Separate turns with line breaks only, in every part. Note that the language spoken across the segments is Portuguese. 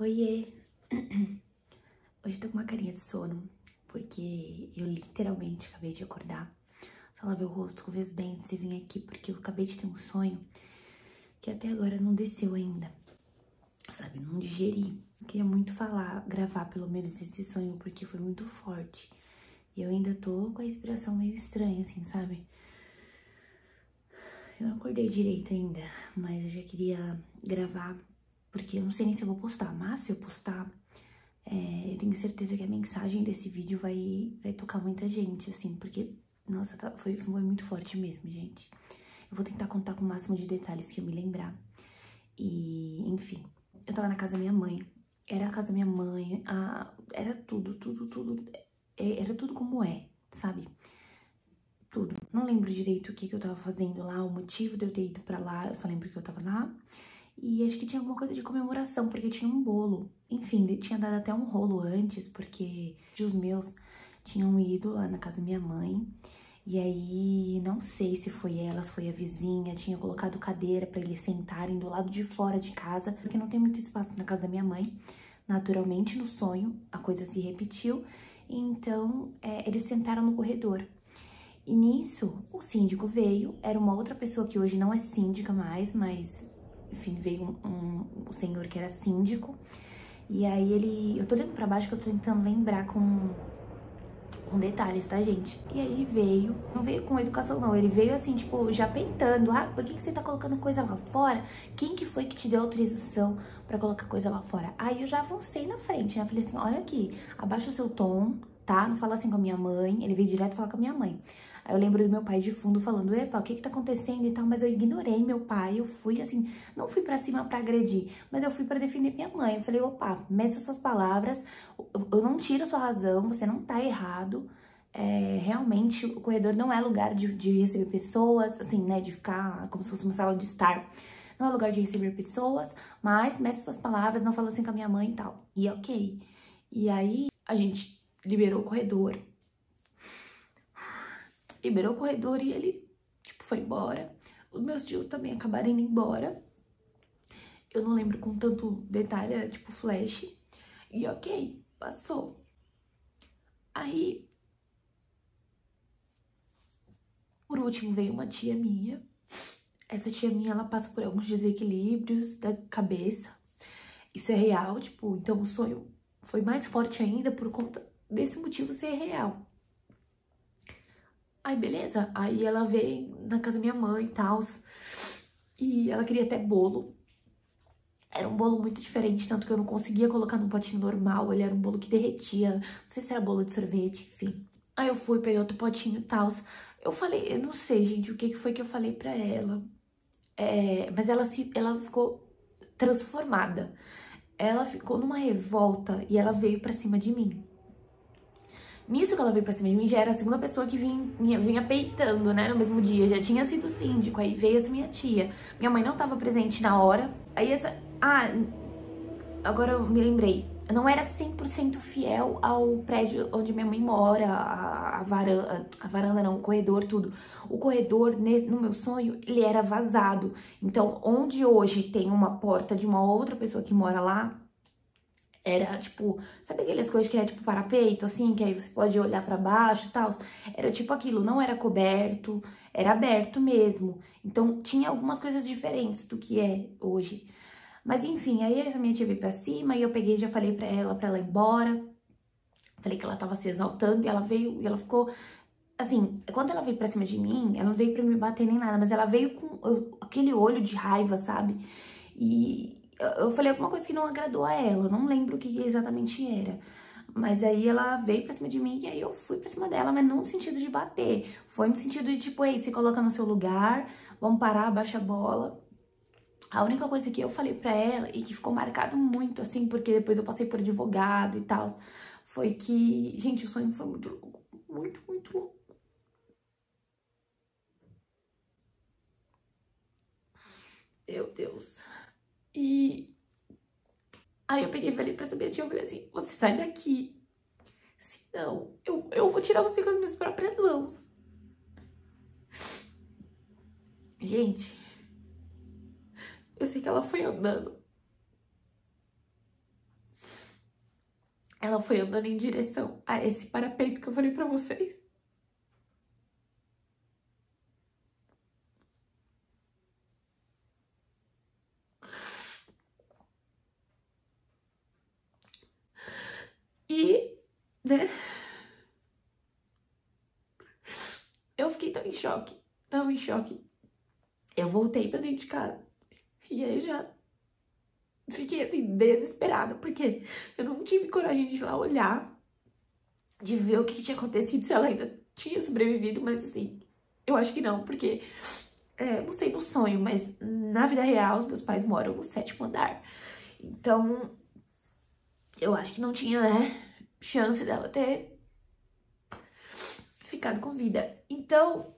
Oiê! Hoje eu tô com uma carinha de sono, porque eu literalmente acabei de acordar. Só lavei o rosto, escovei os dentes e vim aqui porque eu acabei de ter um sonho que até agora não desceu ainda, sabe? Não digeri. Eu queria muito gravar pelo menos esse sonho, porque foi muito forte. E eu ainda tô com a inspiração meio estranha, assim, sabe? Eu não acordei direito ainda, mas eu já queria gravar, porque eu não sei nem se eu vou postar, mas se eu postar, eu tenho certeza que a mensagem desse vídeo vai tocar muita gente, assim, porque, nossa, foi muito forte mesmo, gente. Eu vou tentar contar com o máximo de detalhes que eu me lembrar. E, enfim, eu tava na casa da minha mãe, era a casa da minha mãe, era tudo, era tudo como é, sabe? Tudo. Não lembro direito o que eu tava fazendo lá, o motivo de eu ter ido pra lá, eu só lembro que eu tava lá. E acho que tinha alguma coisa de comemoração, porque tinha um bolo. Enfim, tinha dado até um rolo antes, porque os meus tinham ido lá na casa da minha mãe. E aí, não sei se foi elas, foi a vizinha, tinha colocado cadeira pra eles sentarem do lado de fora de casa, porque não tem muito espaço na casa da minha mãe. Naturalmente, no sonho, a coisa se repetiu. Então, eles sentaram no corredor. E nisso, o síndico veio, era uma outra pessoa que hoje não é síndica mais, mas, enfim, veio um senhor que era síndico. E aí eu tô olhando pra baixo que eu tô tentando lembrar com detalhes, tá, gente? E aí ele veio, não veio com educação não, ele veio assim, tipo, já peitando. Ah, por que você tá colocando coisa lá fora? Quem que foi que te deu autorização pra colocar coisa lá fora? Aí eu já avancei na frente, né? Falei assim, olha aqui, abaixa o seu tom, tá? Não fala assim com a minha mãe. Ele veio direto falar com a minha mãe. Aí eu lembro do meu pai de fundo falando, epa, o que que tá acontecendo e tal, mas eu ignorei meu pai, eu fui assim, não fui pra cima pra agredir, mas eu fui pra defender minha mãe. Eu falei, opa, meça suas palavras, eu não tiro a sua razão, você não tá errado, realmente o corredor não é lugar de receber pessoas, assim, né, de ficar como se fosse uma sala de estar. Não é lugar de receber pessoas, mas meça suas palavras, não fala assim com a minha mãe e tal. E ok. E aí a gente liberou o corredor. Liberou o corredor e ele, tipo, foi embora. Os meus tios também acabaram indo embora. Eu não lembro com tanto detalhe, era tipo flash. E ok, passou. Aí, por último, veio uma tia minha. Essa tia minha, ela passa por alguns desequilíbrios da cabeça. Isso é real, tipo, então o sonho foi mais forte ainda por conta desse motivo ser real. Aí, beleza. Aí ela veio na casa da minha mãe e tal. E ela queria até bolo. Era um bolo muito diferente, tanto que eu não conseguia colocar num potinho normal. Ele era um bolo que derretia. Não sei se era bolo de sorvete, enfim. Aí eu fui, peguei outro potinho e tal. Eu falei, eu não sei, gente, o que foi que eu falei pra ela. Mas ela ficou transformada. Ela ficou numa revolta e ela veio pra cima de mim. Nisso que ela veio pra cima de mim, já era a segunda pessoa que vinha peitando, né, no mesmo dia. Já tinha sido síndico, aí veio essa minha tia. Minha mãe não tava presente na hora. Aí agora eu me lembrei. Eu não era 100% fiel ao prédio onde minha mãe mora, a varanda não, o corredor, tudo. O corredor, no meu sonho, ele era vazado. Então, onde hoje tem uma porta de uma outra pessoa que mora lá, era, tipo, sabe aquelas coisas que é, tipo, parapeito, assim, que aí você pode olhar pra baixo e tal? Era tipo aquilo, não era coberto, era aberto mesmo. Então, tinha algumas coisas diferentes do que é hoje. Mas, enfim, aí essa minha tia veio pra cima e eu peguei e já falei pra ela ir embora. Falei que ela tava se exaltando e ela veio, e ela ficou... Assim, quando ela veio pra cima de mim, ela não veio pra me bater nem nada, mas ela veio com aquele olho de raiva, sabe? E eu falei alguma coisa que não agradou a ela, eu não lembro o que exatamente era. Mas aí ela veio pra cima de mim e aí eu fui pra cima dela, mas não no sentido de bater. Foi no sentido de, tipo, ei, se coloca no seu lugar, vamos parar, baixa a bola. A única coisa que eu falei pra ela, e que ficou marcado muito, assim, porque depois eu passei por advogado e tal, foi que, gente, o sonho foi muito louco, muito louco. Meu Deus. E aí eu peguei e falei pra essa minha tia, eu falei assim, você sai daqui. Senão, eu vou tirar você com as minhas próprias mãos. Gente, eu sei que ela foi andando. ela foi andando em direção a esse parapeito que eu falei pra vocês. E, né, eu fiquei tão em choque, tão em choque. Eu voltei pra dentro de casa. E aí eu já fiquei, assim, desesperada, porque eu não tive coragem de ir lá olhar, de ver o que tinha acontecido, se ela ainda tinha sobrevivido, mas assim, eu acho que não, porque, não sei no sonho, mas na vida real, os meus pais moram no 7º andar. Então, eu acho que não tinha, né, chance dela ter ficado com vida. Então,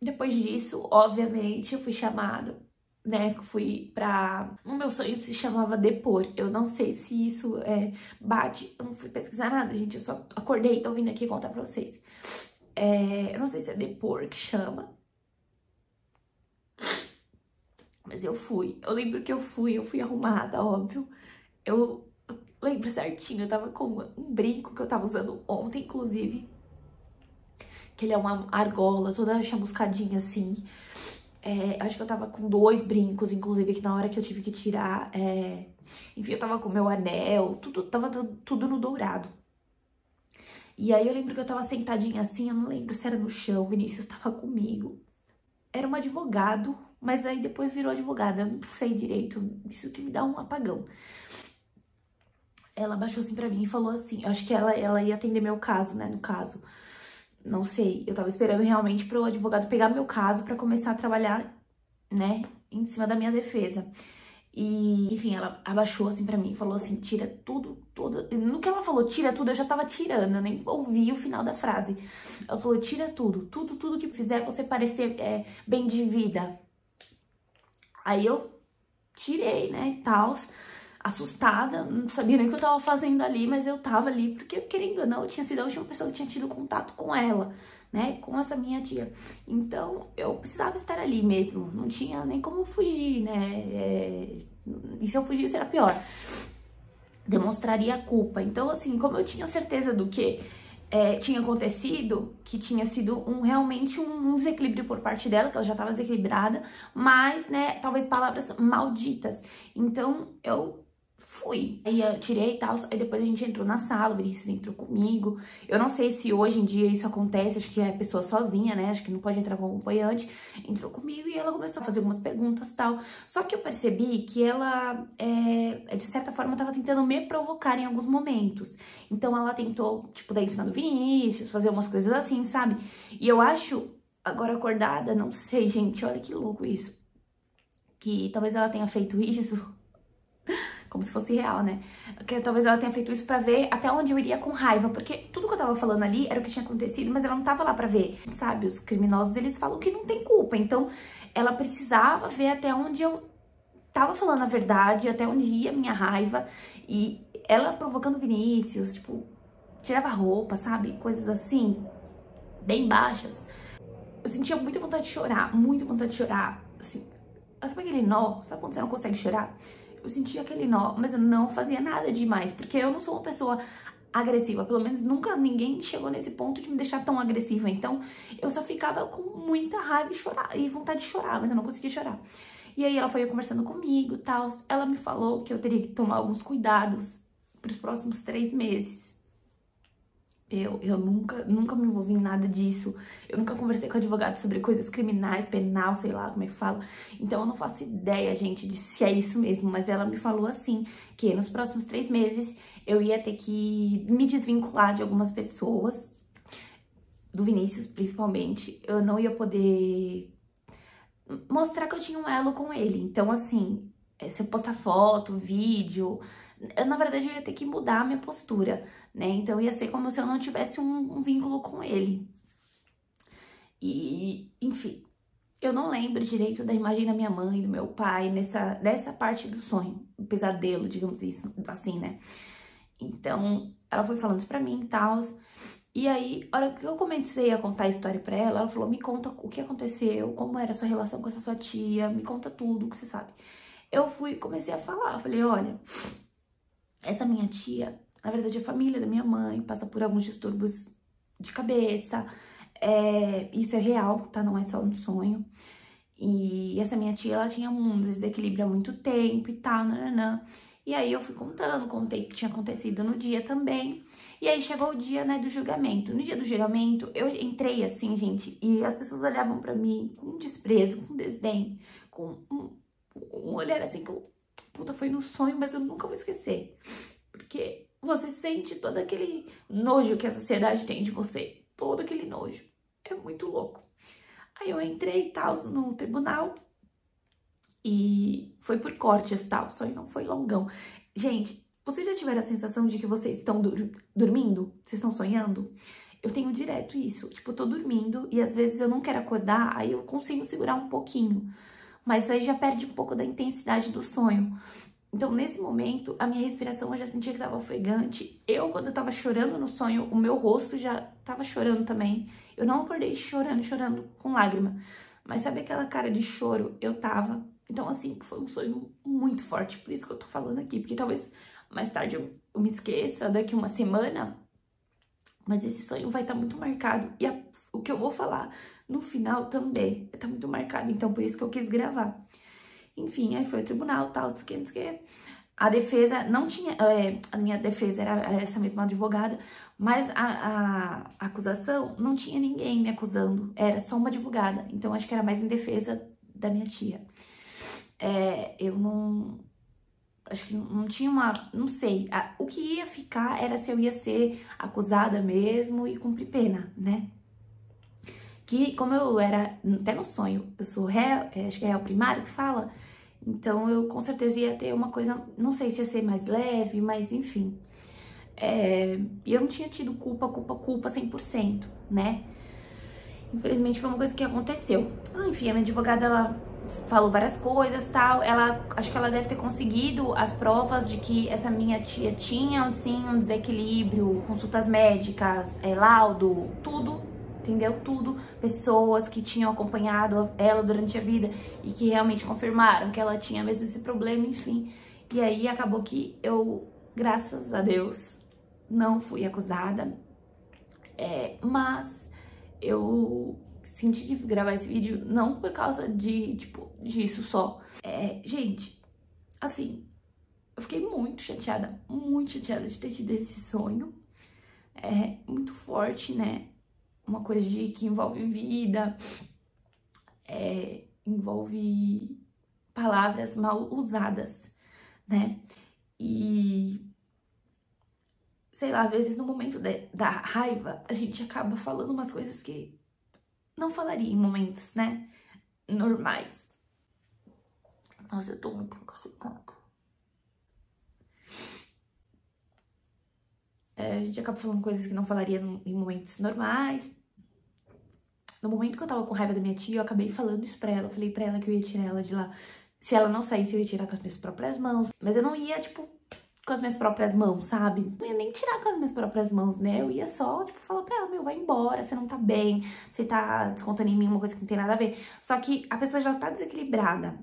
depois disso, obviamente, eu fui chamada, né, fui pra... O meu sonho se chamava depor. Eu não sei se isso bate, eu não fui pesquisar nada, gente, eu só acordei e tô vindo aqui contar pra vocês. Eu não sei se é depor que chama, mas eu fui. Eu lembro que eu fui arrumada, óbvio. Eu lembro certinho, eu tava com um brinco que eu tava usando ontem, inclusive, que ele é uma argola toda chamuscadinha assim. Acho que eu tava com 2 brincos, inclusive, que na hora que eu tive que tirar, enfim, eu tava com meu anel, tava tudo no dourado. E aí eu lembro que eu tava sentadinha assim, eu não lembro se era no chão, o Vinícius tava comigo. Era um advogado, mas aí depois virou advogada, eu não sei direito, isso que me dá um apagão. Ela baixou assim pra mim e falou assim, eu acho que ela ia atender meu caso, né, no caso. Não sei, eu tava esperando realmente pro advogado pegar meu caso pra começar a trabalhar, né, em cima da minha defesa. E, enfim, ela abaixou assim pra mim e falou assim, tira tudo. No que ela falou, tira tudo, eu já tava tirando, eu nem ouvi o final da frase. Ela falou, tira tudo que fizer você parecer bem de vida. Aí eu tirei, né, e tal, assustada, não sabia nem o que eu tava fazendo ali, mas eu tava ali, porque querendo ou não, eu tinha sido a última pessoa que tinha tido contato com ela, né, com essa minha tia. Então, eu precisava estar ali mesmo, não tinha nem como fugir, né, e se eu fugisse era pior, demonstraria a culpa. Então, assim, como eu tinha certeza do que tinha acontecido, que tinha sido realmente um desequilíbrio por parte dela, que ela já estava desequilibrada, mas, né, talvez palavras malditas. Então, eu fui. Aí eu tirei e tal, aí depois a gente entrou na sala, o Vinícius entrou comigo. Eu não sei se hoje em dia isso acontece, acho que é a pessoa sozinha, né, acho que não pode entrar com acompanhante. Entrou comigo e ela começou a fazer algumas perguntas e tal. Só que eu percebi que ela, de certa forma, tava tentando me provocar em alguns momentos. Então ela tentou, tipo, dar em cima do Vinícius, fazer umas coisas assim, sabe? E eu acho, agora acordada, não sei, gente, olha que louco isso. Que talvez ela tenha feito isso como se fosse real, né? Que talvez ela tenha feito isso pra ver até onde eu iria com raiva, porque tudo que eu tava falando ali era o que tinha acontecido, mas ela não tava lá pra ver, sabe? Os criminosos, eles falam que não tem culpa, então ela precisava ver até onde eu tava falando a verdade, até onde ia a minha raiva, e ela provocando o Vinícius, tipo, tirava a roupa, sabe? Coisas assim, bem baixas. Eu sentia muita vontade de chorar, muita vontade de chorar, assim, sabe aquele nó? Sabe quando você não consegue chorar? Eu sentia aquele nó, mas eu não fazia nada demais, porque eu não sou uma pessoa agressiva, pelo menos nunca ninguém chegou nesse ponto de me deixar tão agressiva, então eu só ficava com muita raiva e vontade de chorar, mas eu não conseguia chorar. E aí ela foi conversando comigo e tal, ela me falou que eu teria que tomar alguns cuidados para os próximos 3 meses. Eu nunca me envolvi em nada disso. Eu nunca conversei com advogado sobre coisas criminais, penal, sei lá como é que fala. Então eu não faço ideia, gente, de se é isso mesmo. Mas ela me falou assim, que nos próximos 3 meses eu ia ter que me desvincular de algumas pessoas, do Vinícius principalmente. Eu não ia poder mostrar que eu tinha um elo com ele. Então, assim, se eu postar foto, vídeo, na verdade eu ia ter que mudar a minha postura, né? Então ia ser como se eu não tivesse um vínculo com ele. E, enfim, eu não lembro direito da imagem da minha mãe, do meu pai, nessa parte do sonho, do pesadelo, digamos isso, assim, né? Então, ela foi falando isso pra mim e tal. E aí, a hora que eu comecei a contar a história pra ela, ela falou, me conta o que aconteceu, como era a sua relação com essa sua tia, me conta tudo o que você sabe. Eu comecei a falar, falei, olha, essa minha tia, Na verdade, a família da minha mãe passa por alguns distúrbios de cabeça. Isso é real, tá? Não é só um sonho. E essa minha tia, ela tinha um desequilíbrio há muito tempo e tal, nananã. E aí eu fui contei o que tinha acontecido no dia também. E aí chegou o dia, né, do julgamento. No dia do julgamento, eu entrei assim, gente, e as pessoas olhavam pra mim com desprezo, com desdém, com um olhar assim que eu, puta, foi no sonho, mas eu nunca vou esquecer. Porque você sente todo aquele nojo que a sociedade tem de você. Todo aquele nojo. É muito louco. Aí eu entrei e tal no tribunal e foi por cortes e tal, o sonho não foi longão. Gente, vocês já tiveram a sensação de que vocês estão dormindo? Vocês estão sonhando? Eu tenho direto isso, tipo, eu tô dormindo e às vezes eu não quero acordar, aí eu consigo segurar um pouquinho, mas aí já perde um pouco da intensidade do sonho. Então, nesse momento, a minha respiração eu já sentia que tava ofegante. Quando eu tava chorando no sonho, o meu rosto já tava chorando também. Eu não acordei chorando com lágrima. Mas sabe aquela cara de choro? Eu tava. Então, assim, foi um sonho muito forte. Por isso que eu tô falando aqui. Porque talvez mais tarde eu me esqueça, daqui uma semana. Mas esse sonho vai estar muito marcado. E o que eu vou falar no final também vai estar muito marcado. Então, por isso que eu quis gravar. Enfim, aí foi o tribunal, tal, não sei o que. A defesa não tinha... a minha defesa era essa mesma advogada, mas a acusação não tinha ninguém me acusando. Era só uma advogada. Então, acho que era mais em defesa da minha tia. Eu não... Acho que não tinha uma... Não sei. O que ia ficar era se eu ia ser acusada mesmo e cumprir pena, né? Que, como eu era... Até no sonho, eu sou réu... Acho que é réu primário que fala... Então, eu com certeza ia ter uma coisa, não sei se ia ser mais leve, mas enfim. E eu não tinha tido culpa 100%, né? Infelizmente, foi uma coisa que aconteceu. Enfim, a minha advogada, ela falou várias coisas e tal. Acho que ela deve ter conseguido as provas de que essa minha tia tinha, sim, um desequilíbrio, consultas médicas, laudo, tudo. Entendeu? Tudo, pessoas que tinham acompanhado ela durante a vida e que realmente confirmaram que ela tinha mesmo esse problema, enfim. E aí acabou que eu, graças a Deus, não fui acusada, mas eu senti de gravar esse vídeo não por causa disso só. Gente, assim, eu fiquei muito chateada de ter tido esse sonho. Muito forte, né? Uma coisa que envolve vida, envolve palavras mal usadas, né? E, sei lá, às vezes no momento da raiva, a gente acaba falando umas coisas que não falaria em momentos, né, normais. Nossa, eu tô muito encasquetada. A gente acaba falando coisas que não falaria em momentos normais. No momento que eu tava com raiva da minha tia, eu acabei falando isso pra ela. Eu falei pra ela que eu ia tirar ela de lá. Se ela não saísse, eu ia tirar com as minhas próprias mãos. Mas eu não ia, tipo, com as minhas próprias mãos, sabe? Não ia nem tirar com as minhas próprias mãos, né? Eu ia só, tipo, falar pra ela, meu, vai embora, você não tá bem. Você tá descontando em mim uma coisa que não tem nada a ver. Só que a pessoa já tá desequilibrada.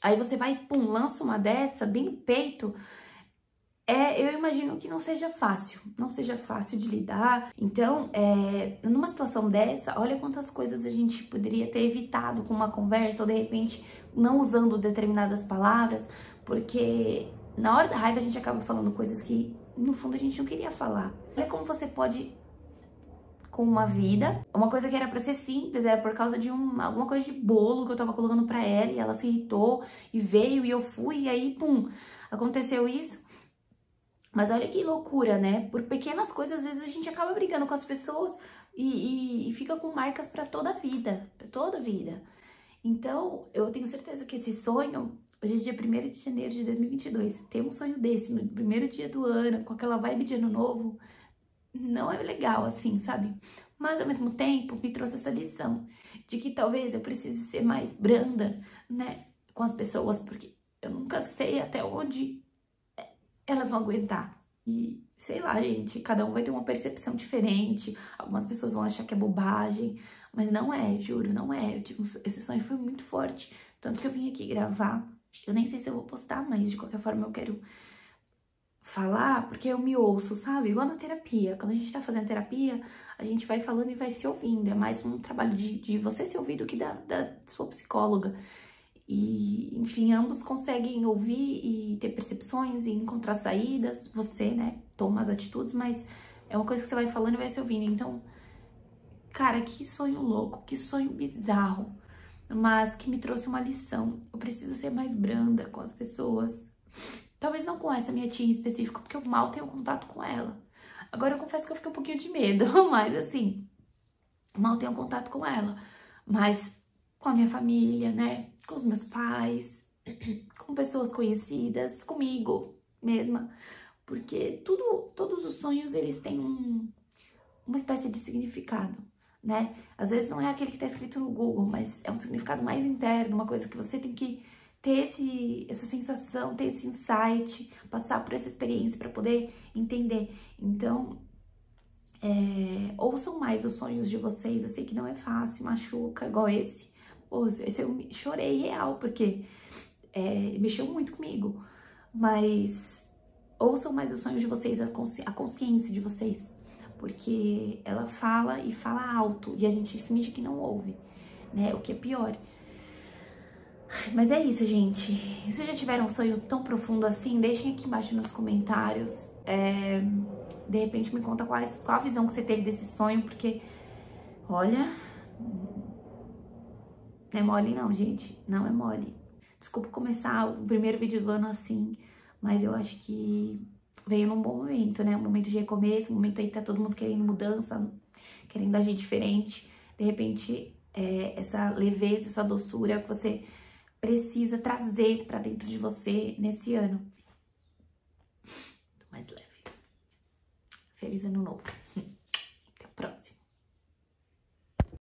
Aí você vai, pum, lança uma dessa bem no peito... eu imagino que não seja fácil de lidar. Então, numa situação dessa, olha quantas coisas a gente poderia ter evitado com uma conversa, ou de repente não usando determinadas palavras, porque na hora da raiva a gente acaba falando coisas que, no fundo, a gente não queria falar. Olha como você pode, com uma vida, uma coisa que era pra ser simples, era por causa de alguma coisa de bolo que eu tava colocando pra ela, e ela se irritou, e veio, e eu fui, e aí, pum, aconteceu isso. Mas olha que loucura, né? Por pequenas coisas, às vezes a gente acaba brigando com as pessoas e fica com marcas pra toda a vida, Então, eu tenho certeza que esse sonho, hoje é dia 1º de janeiro de 2022, ter um sonho desse no primeiro dia do ano, com aquela vibe de ano novo, não é legal assim, sabe? Mas ao mesmo tempo, me trouxe essa lição de que talvez eu precise ser mais branda, né, com as pessoas, porque eu nunca sei até onde elas vão aguentar. E, sei lá, gente, cada um vai ter uma percepção diferente. Algumas pessoas vão achar que é bobagem, mas não é, juro, não é. Esse sonho foi muito forte, tanto que eu vim aqui gravar. Eu nem sei se eu vou postar, mas de qualquer forma eu quero falar porque eu me ouço, sabe? Igual na terapia. Quando a gente tá fazendo terapia, a gente vai falando e vai se ouvindo. É mais um trabalho de você se ouvir do que da sua psicóloga. E, enfim, ambos conseguem ouvir e ter percepções e encontrar saídas. Você, né, toma as atitudes, mas é uma coisa que você vai falando e vai se ouvindo. Então, cara, que sonho louco, que sonho bizarro, mas que me trouxe uma lição. Eu preciso ser mais branda com as pessoas. Talvez não com essa minha tia em específico, porque eu mal tenho contato com ela. Agora eu confesso que eu fiquei um pouquinho de medo, mas assim, mal tenho contato com ela. Mas com a minha família, né? Com os meus pais, com pessoas conhecidas, comigo mesma. Porque todos os sonhos, eles têm uma espécie de significado, né? Às vezes não é aquele que tá escrito no Google, mas é um significado mais interno, uma coisa que você tem que ter essa sensação, ter esse insight, passar por essa experiência para poder entender. Então, ouçam mais os sonhos de vocês. Eu sei que não é fácil, machuca, igual esse. Pô, esse eu chorei real, porque mexeu muito comigo. Mas ouçam mais os sonhos de vocês, a consciência de vocês. Porque ela fala e fala alto, e a gente finge que não ouve, né? O que é pior. Mas é isso, gente. Se já tiveram um sonho tão profundo assim, deixem aqui embaixo nos comentários. De repente me conta qual a visão que você teve desse sonho, porque, olha, não é mole não, gente. Não é mole. Desculpa começar o primeiro vídeo do ano assim, mas eu acho que veio num bom momento, né? Um momento de recomeço, um momento aí que tá todo mundo querendo mudança, querendo agir diferente. De repente, essa leveza, essa doçura que você precisa trazer pra dentro de você nesse ano. Tô mais leve. Feliz ano novo.